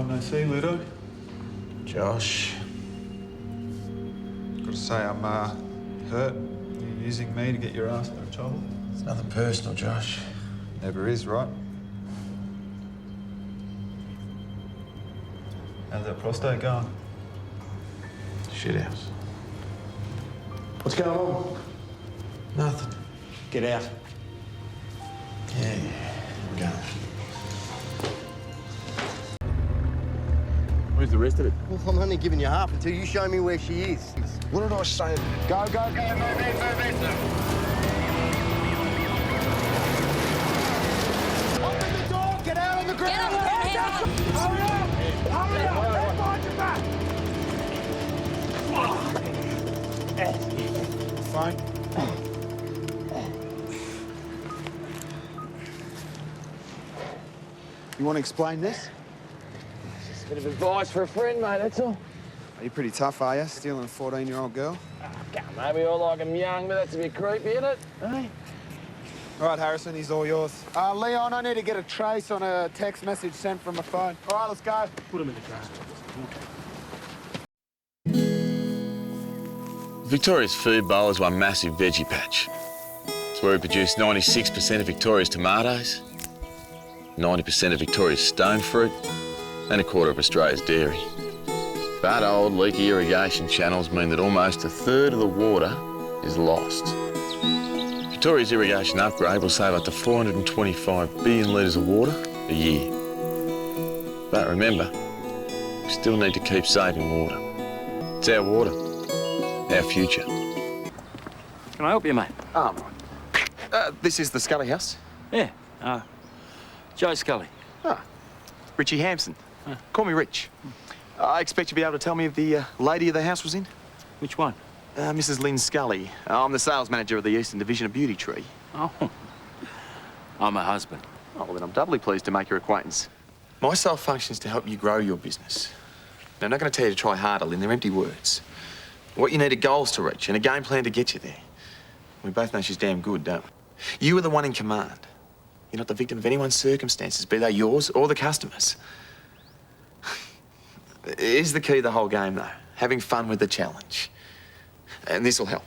time no see, Ludo. Josh. Gotta say, I'm hurt. You're using me to get your ass out of trouble. It's nothing personal, Josh. Never is, right? How's that prostate going? Shit house. What's going on? Nothing. Get out. Yeah, I'm going. Where's the rest of it? Well, I'm only giving you half until you show me where she is. What did I say? Go, go, go, move in, Open the door, get out on the ground! Get up, Hurry up! Hurry up! Stand behind your back! Fine. You want to explain this? Just a bit of advice for a friend, mate, that's all. Are you pretty tough, are you, stealing a 14-year-old girl? Maybe we all like him young, but that's a bit creepy, isn't it? Hey? All right, Harrison, he's all yours. Leon, I need to get a trace on a text message sent from a phone. All right, let's go. Put him in the car. Victoria's food bowl is one massive veggie patch. It's where we produce 96% of Victoria's tomatoes, 90% of Victoria's stone fruit, and a quarter of Australia's dairy. But old leaky irrigation channels mean that almost a third of the water is lost. Victoria's irrigation upgrade will save up to 425 billion litres of water a year. But remember, we still need to keep saving water. It's our water, our future. Can I help you, mate? This is the Scully house. Yeah, Joe Scully. Richie Hampson. Call me Rich. I expect you'll be able to tell me if the lady of the house was in. Which one? Mrs. Lynn Scully. I'm the sales manager of the Eastern Division of Beauty Tree. Oh, I'm her husband. Oh, well, then I'm doubly pleased to make your acquaintance. My sole function is to help you grow your business. Now, I'm not going to tell you to try harder, Lynn. They're empty words. What you need are goals to reach and a game plan to get you there. We both know she's damn good, don't we? You are the one in command. You're not the victim of anyone's circumstances, be they yours or the customers. Here's the key to the whole game, though. Having fun with the challenge. And this will help.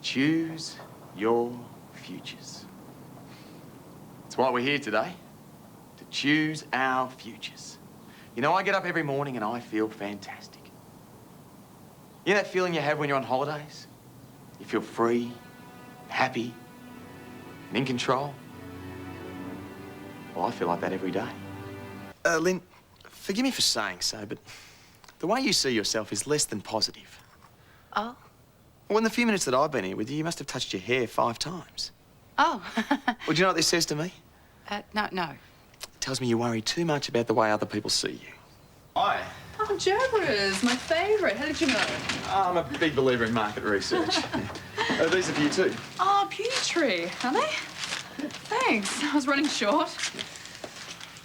Choose your futures. That's why we're here today. To choose our futures. You know, I get up every morning and I feel fantastic. You know that feeling you have when you're on holidays? You feel free, happy, and in control? Well, I feel like that every day. Lynn, forgive me for saying so, but the way you see yourself is less than positive. Oh? Well, in the few minutes that I've been here with you, you must have touched your hair 5 times. Oh. Well, do you know what this says to me? No. It tells me you worry too much about the way other people see you. Hi. Oh, Jabbers, my favourite. How did you know? I'm a big believer in market research. These are for you too. Oh, Beauty Tree, are they? Thanks. I was running short.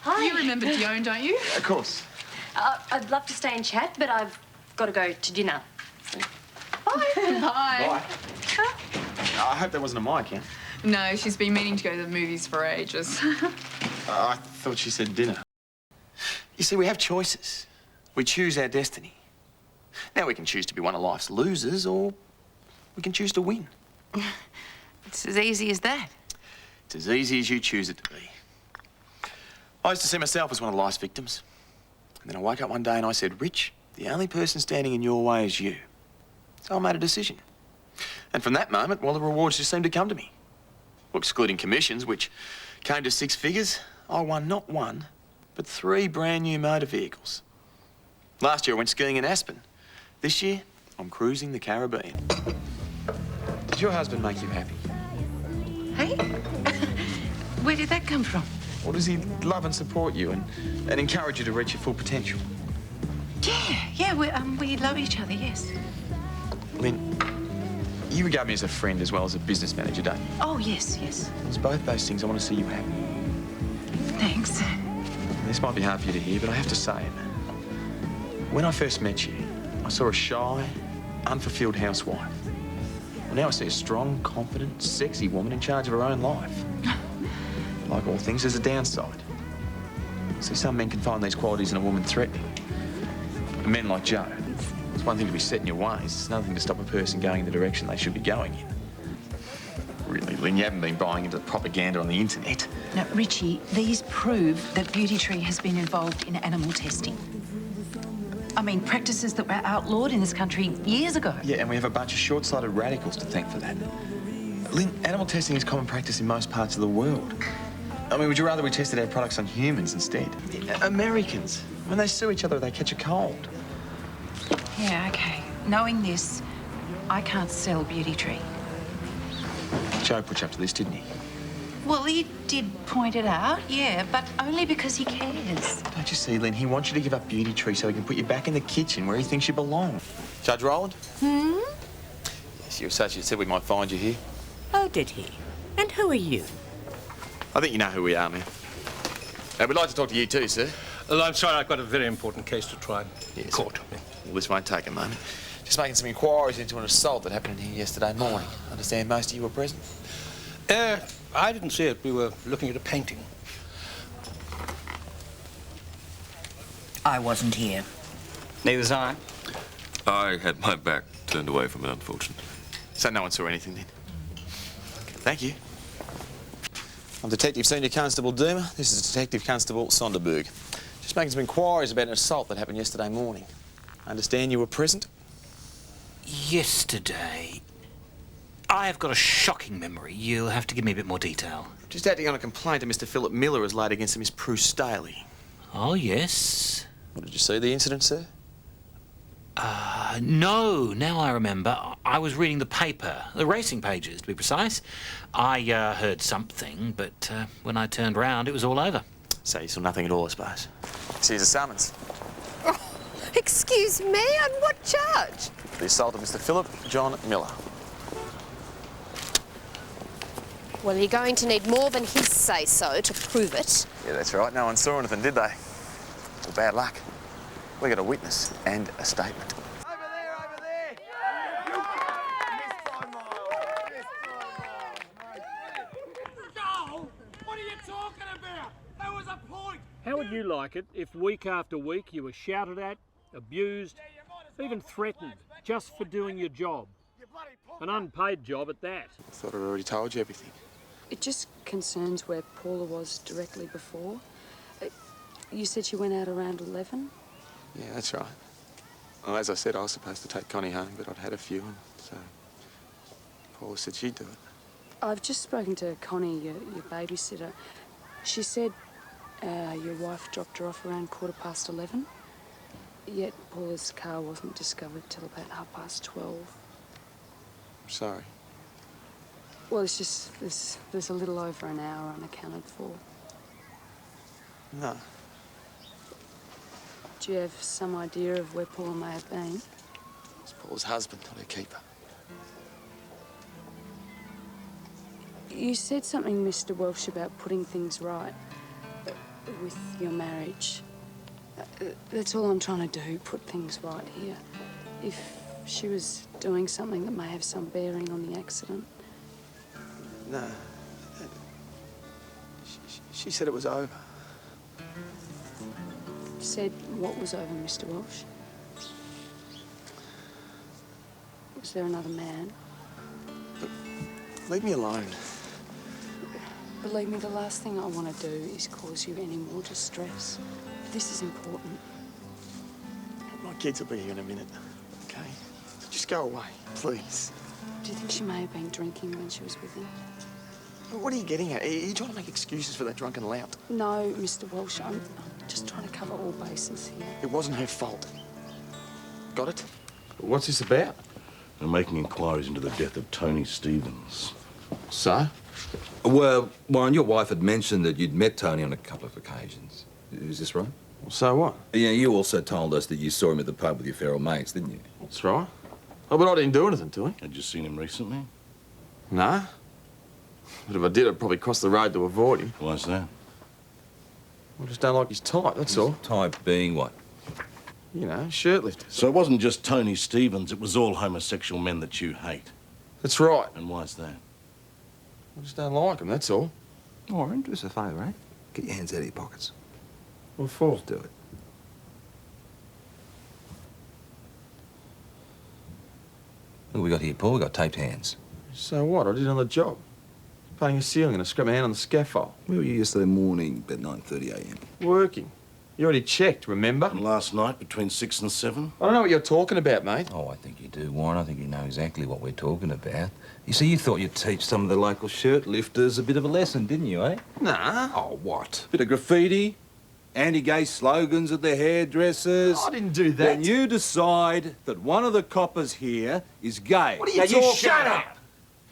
Hi. You remember Dion, don't you? Of course. I'd love to stay and chat, but I've got to go to dinner. So... Bye. Bye. Bye. I hope that wasn't a my account. No, she's been meaning to go to the movies for ages. I thought she said dinner. You see, we have choices. We choose our destiny. Now we can choose to be one of life's losers, or we can choose to win. It's as easy as that. It's as easy as you choose it to be. I used to see myself as one of life's victims. And then I woke up one day and I said, Rich, the only person standing in your way is you. So I made a decision. And from that moment, well, the rewards just seemed to come to me. Well, excluding commissions, which came to 6 figures, I won not 1, but 3 brand new motor vehicles. Last year I went skiing in Aspen. This year, I'm cruising the Caribbean. Did your husband make you happy? Hey? Where did that come from? Or does he love and support you and encourage you to reach your full potential? Yeah, we love each other, yes. Lynn, you regard me as a friend as well as a business manager, don't you? Oh, yes. It's both those things. I want to see you happy. Thanks. This might be hard for you to hear, but I have to say it. When I first met you, I saw a shy, unfulfilled housewife. Well, now I see a strong, confident, sexy woman in charge of her own life. Like all things, there's a downside. See, some men can find these qualities in a woman threatening. But men like Joe, it's one thing to be set in your ways. It's another thing to stop a person going in the direction they should be going in. Really, Lynn, you haven't been buying into the propaganda on the internet. Now, Richie, these prove that Beauty Tree has been involved in animal testing. I mean, practices that were outlawed in this country years ago. Yeah, and we have a bunch of short-sighted radicals to thank for that. Lynn, animal testing is common practice in most parts of the world. I mean, would you rather we tested our products on humans instead? Americans, when they sue each other, they catch a cold. Yeah, OK. Knowing this, I can't sell Beauty Tree. Joe put you up to this, didn't he? Well, he did point it out, yeah, but only because he cares. Don't you see, Lynn? He wants you to give up Beauty Tree so he can put you back in the kitchen where he thinks you belong. Judge Rowland? Yes, your associate said we might find you here. Oh, did he? And who are you? I think you know who we are, man. We'd like to talk to you too, sir. Well, I'm sorry, I've got a very important case to try in court. Well, this won't take a moment. Just making some inquiries into an assault that happened in here yesterday morning. I understand most of you were present. I didn't see it. We were looking at a painting. I wasn't here. Neither was I. I had my back turned away from it, unfortunately. So no one saw anything then? Thank you. I'm Detective Senior Constable Doomer. This is Detective Constable Sonderberg. Just making some inquiries about an assault that happened yesterday morning. I understand you were present? Yesterday? I have got a shocking memory. You'll have to give me a bit more detail. Just acting on a complaint that Mr. Philip Miller has laid against Miss Prue Staley. Oh, yes. Well, did you see the incident, sir? No, now I remember. I was reading the paper, the racing pages, to be precise. I heard something, but when I turned round, it was all over. So you saw nothing at all, I suppose? Here's a summons. Oh, excuse me, on what charge? The assault of Mr. Philip John Miller. Well, you're going to need more than his say-so to prove it. Yeah, that's right. No one saw anything, did they? Well, bad luck. We got a witness and a statement. How would you like it if week after week you were shouted at, abused, even threatened, just for doing your job? An unpaid job at that. I thought I'd already told you everything. It just concerns where Paula was directly before. You said she went out around 11? Yeah, that's right. Well, as I said, I was supposed to take Connie home, but I'd had a few, and so Paula said she'd do it. I've just spoken to Connie, your babysitter. She said your wife dropped her off around 11:15, yet Paula's car wasn't discovered till about 12:30. I'm sorry. Well, it's just there's a little over an hour unaccounted for. No. Do you have some idea of where Paula may have been? It's Paula's husband, not her keeper. You said something, Mr. Welsh, about putting things right with your marriage. That's all I'm trying to do, put things right here. If she was doing something that may have some bearing on the accident. No. She said it was over. Said what was over, Mr. Welsh? Was there another man? Look, leave me alone. Believe me, the last thing I want to do is cause you any more distress. This is important. My kids will be here in a minute, okay? So just go away, please. Do you think she may have been drinking when she was with him? What are you getting at? Are you trying to make excuses for that drunken lout? No, Mr. Welsh, I'm just trying to cover all bases here. It wasn't her fault. Got it? What's this about? We're making inquiries into the death of Tony Stevens. So? Well, Warren, your wife had mentioned that you'd met Tony on a couple of occasions. Is this right? Well, so what? Yeah, you also told us that you saw him at the pub with your feral mates, didn't you? That's right. Oh, but I didn't do anything to him. Had you seen him recently? No. But if I did, I'd probably cross the road to avoid him. Why's that? I just don't like his type, that's all. Type being what? You know, shirtlifters. So it wasn't just Tony Stevens, it was all homosexual men that you hate. That's right. And why's that? I just don't like him, that's all. Warren, do us a favour, eh? Get your hands out of your pockets. What for? Do it. What have we got here, Paul? We got taped hands. So what? I did another job. Painting a ceiling and I scrapped my hand on the scaffold. Where were you yesterday morning about 9:30 a.m? Working. You already checked, remember? And last night between 6 and 7? I don't know what you're talking about, mate. Oh, I think you do, Warren. I think you know exactly what we're talking about. You see, you thought you'd teach some of the local shirt lifters a bit of a lesson, didn't you, eh? Nah. Oh, what? Bit of graffiti, anti-gay slogans at the hairdressers. I didn't do that. Then you decide that one of the coppers here is gay. What are you now talking you shut about? up!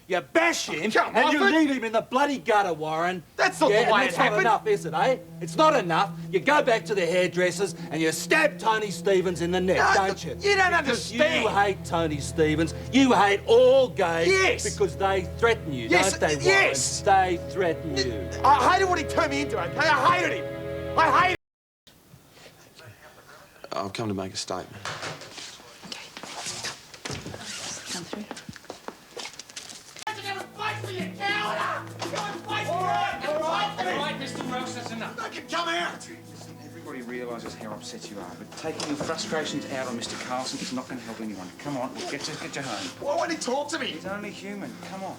You bash him Come and on, you but- leave him in the bloody gutter, Warren. That's not yeah, the way and that's it not happened. enough, is it, eh? It's not enough. You go back to the hairdressers and you stab Tony Stevens in the neck, No, don't you? you don't Because understand. You hate Tony Stevens. You hate all gays. Yes. Because they threaten you, Yes, don't they, Warren? yes. They threaten you. I hated what he turned me into, okay? I hated him. I hated him. I've come to make a statement. Come through. Mr. Welsh, that's enough. I can come out. Listen, everybody realises how upset you are, but taking your frustrations out on Mr. Carlson is not going to help anyone. Come on, we'll get you home. Why won't he talk to me? He's only human. Come on.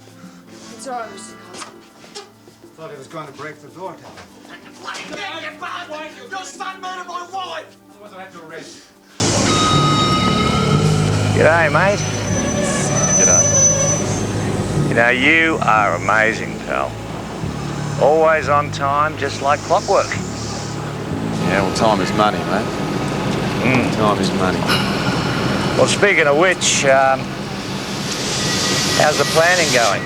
It's all right, Mr. Carlson. Thought he was going to break the door down. Bloody man, you bastard! Your son murdered my wife! Otherwise I'll have to arrest you. G'day, mate. G'day. You know, you are amazing, pal. Always on time, just like clockwork. Yeah, well, time is money, mate. Time is money. Well, speaking of which, how's the planning going?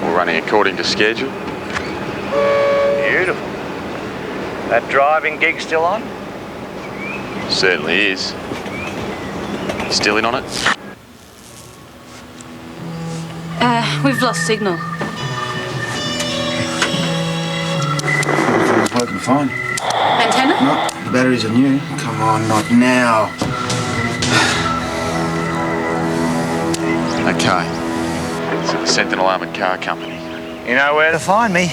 We're running according to schedule. Beautiful. That driving gig still on? Certainly is. Still in on it? We've lost signal. Everything's working fine. Antenna? No, the batteries are new. Come on, not now. Okay. It's the Sentinel Armoured Car Company. You know where to find me.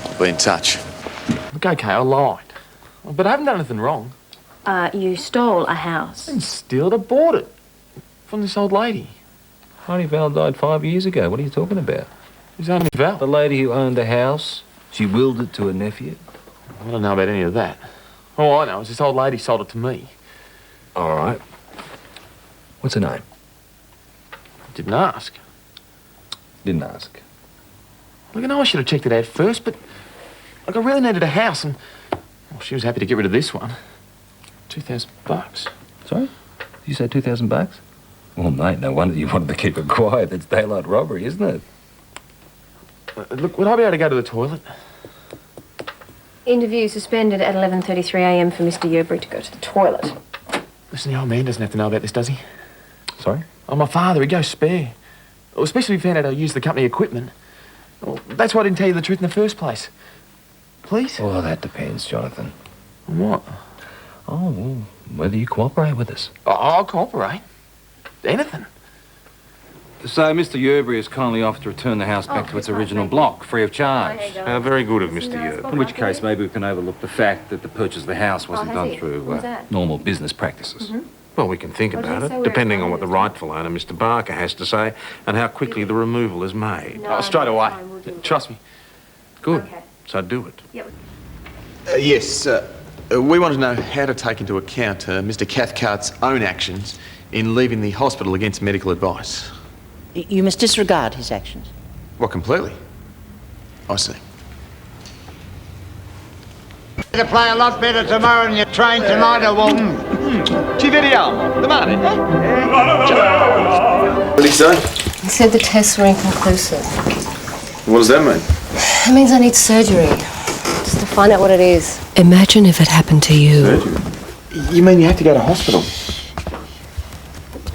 I'll be in touch. Look, okay, I lied. But I haven't done anything wrong. You stole a house. I didn't steal it, I bought it. From this old lady. Honey Val died 5 years ago. What are you talking about? Who's Honey Val? The lady who owned the house. She willed it to her nephew. I don't know about any of that. All I know is this old lady sold it to me. All right. What's her name? Didn't ask. Didn't ask. Look, I know I should have checked it out first, but look, I really needed a house, and well, she was happy to get rid of this one. $2,000. Sorry? Did you say $2,000? Well, mate, no wonder you wanted to keep it quiet. That's daylight robbery, isn't it? Look, would I be able to go to the toilet? Interview suspended at 11:33 a.m. for Mr. Yerbury to go to the toilet. Listen, the old man doesn't have to know about this, does he? Sorry? Oh, my father, he'd go spare. Well, especially if he found out I used the company equipment. Well, that's why I didn't tell you the truth in the first place. Please? Well, that depends, Jonathan. On what? Oh, well, whether you cooperate with us. I'll cooperate. Anything. So, Mr. Yerbury has kindly offered to return the house back to its original block, free of charge. Very good of Mr. Yerbury. In which case, maybe we can overlook the fact that the purchase of the house wasn't has done he? through What's that? normal business practices. Well, we can think What did about he say it, where depending it's on what the going? rightful owner, Mr. Barker, has to say, and how quickly the removal is made. No, Straight away. fine, we'll do it. Trust me. Good. Okay. So do it. Yep. Yes, we want to know how to take into account Mr. Cathcart's own actions in leaving the hospital against medical advice. You must disregard his actions. What, completely? I see. To play a lot better tomorrow than you trained tonight, or won't. Ci vediamo domani. What did he say? He said the tests were inconclusive. What does that mean? That means I need surgery. Just to find out what it is. Imagine if it happened to you. Surgery? You mean you have to go to hospital?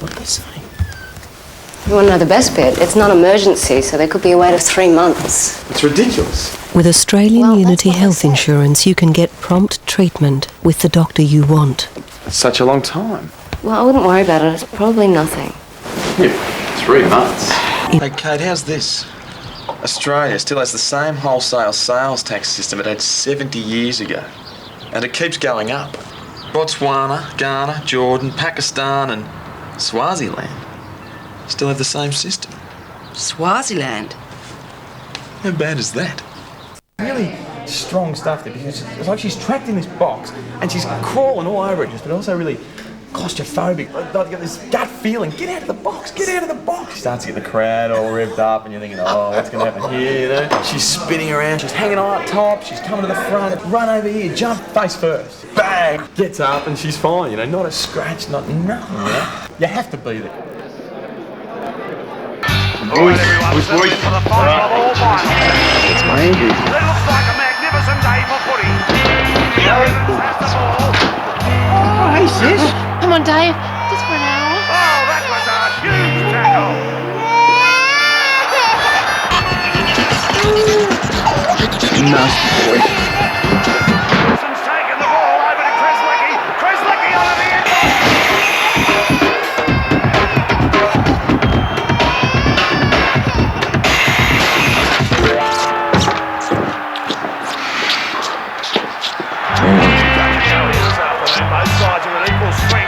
What are they saying? You want to know the best bit? It's not emergency, so there could be a wait of 3 months. It's ridiculous. With Australian Unity Health Insurance, you can get prompt treatment with the doctor you want. Such a long time. Well, I wouldn't worry about it. It's probably nothing. Yeah, 3 months. Hey, Kate, how's this? Australia still has the same wholesale sales tax system it had 70 years ago. And it keeps going up. Botswana, Ghana, Jordan, Pakistan and Swaziland still have the same system. Swaziland? How bad is that? Really strong stuff there, because it's like she's trapped in this box and she's crawling all over it, but also really claustrophobic. I've got this gut feeling, get out of the box, get out of the box. She starts to get the crowd all revved up and you're thinking, oh, what's going to happen here, you know? She's spinning around, she's hanging on up top, she's coming to the front, run over here, jump face first. Bang! Gets up and she's fine, you know, not a scratch, not nothing, you know? You have to be there. Boys, for the final of all finals. It's my Andrew. It looks like a magnificent day for footy. Oh, hey, sis. Come on, Dave. Just for an hour. Oh, that was a huge tackle. Nasty boy. Wilson's taken the ball over to Chris Leckie. Chris Leckie onto the end.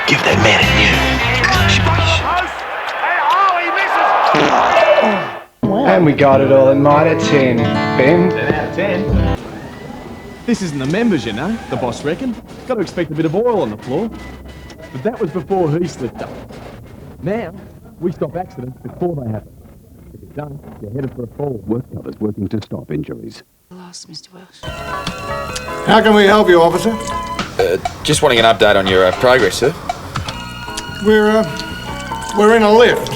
Give that man a new. And we got it all in mine at 10. Ben? 10 out of 10. This isn't the members, you know, the boss reckoned. Got to expect a bit of oil on the floor. But that was before he slipped up. Now, we stop accidents before they happen. If you don't, you're headed for a fall. Work others working to stop injuries. Lost, Mr. Welsh. How can we help you, officer? Just wanting an update on your progress, sir. We're in a lift.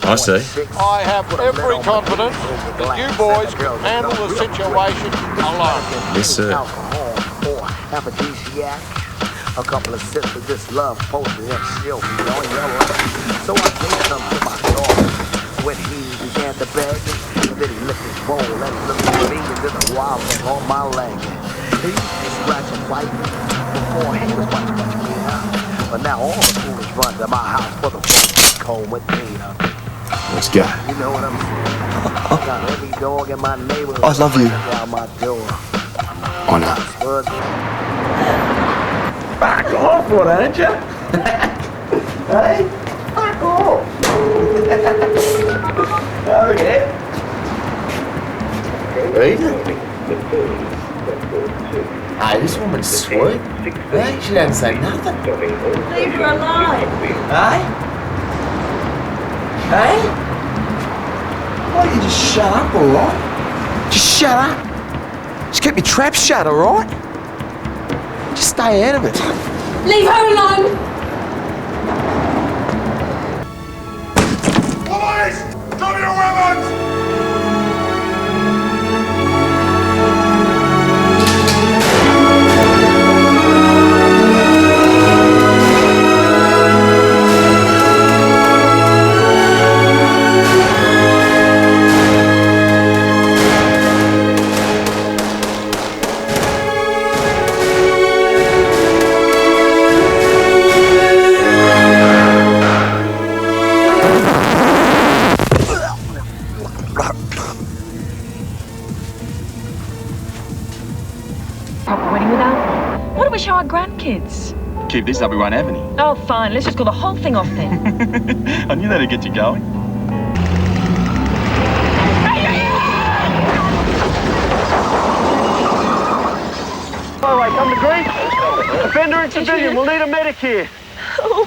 I see. I have every confidence that you boys can handle the situation alone. Yes, sir. Alcohol or aphrodisiac. A couple of sips of this love potion that she'll be on your lap. So I gave some to my daughter when he began to beg. And then he licked his bowl and he looked at me and did a wild thing on my leg. He used to scratch and fight before he was much cleaner. But now all the foolish run to my house for the phone home with me. Let's go. You know what I'm saying? Got every dog in my neighborhood. I love you. Down my door. I know. Back off, what, ain't you? Hey? Back off. Oh, yeah. Hey, this woman's sweet. Hey, she doesn't say nothing. Leave her alone. Hey? Hey? Why don't you just shut up, all right? Just shut up. Just keep your trap shut, all right? Just stay out of it. Leave her alone. Boys, drop your weapons! Proper wedding with alcohol. What do we show our grandkids? Keep this up, we won't have any. Oh, fine. Let's just call the whole thing off then. I knew that'd get you going. All right, come to grief. Offender and civilian, we'll need a medic here. Oh.